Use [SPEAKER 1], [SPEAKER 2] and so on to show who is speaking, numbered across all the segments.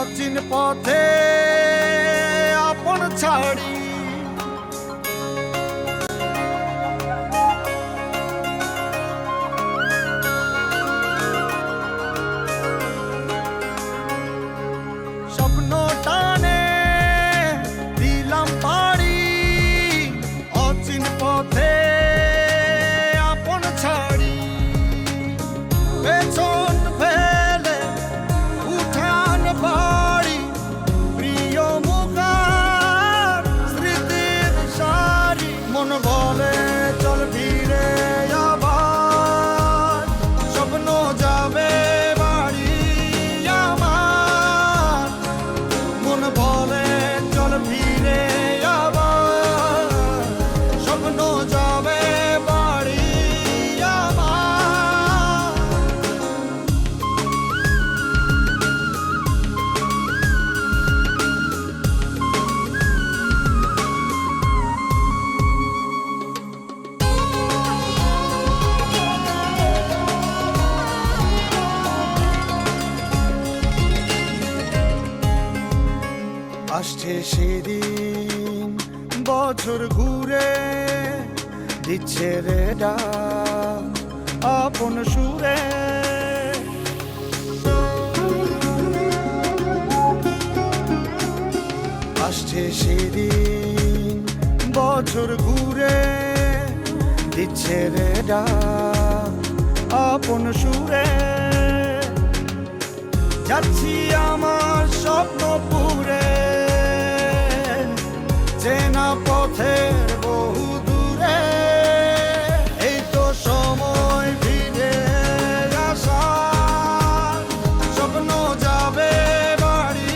[SPEAKER 1] অচিন পথে আপন ছাড়ি স্বপ্ন টানে দিলাম পাড়ি অচিন পথে আপন ছাড়ি পেছন ফেলে উঠান বাড়ি প্রিয় মুখার স্মৃতির সারি মন বলে চল ফিরে আবার স্বপ্ন যাবে বাড়ি আমার মন বলে চল ফিরে আবার স্বপ্ন যাবে বাড়ি আমার আসছে সেদিন বছর ঘুরে দিচ্ছে রে ডাক আপন সুরে আসছে সেদিন বছর ঘুরে দিচ্ছে রে ডাক আপন সুরে যাচ্ছি আমার স্বপ্নপুরে চেনা পথের বহু দূরে এই তো সময় ফিরে আসার স্বপ্ন যাবে বাড়ি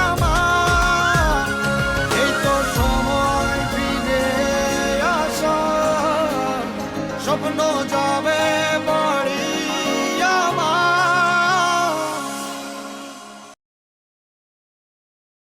[SPEAKER 1] আমার এই তো সময় ফিরে আসার স্বপ্ন যাবে বাড়ি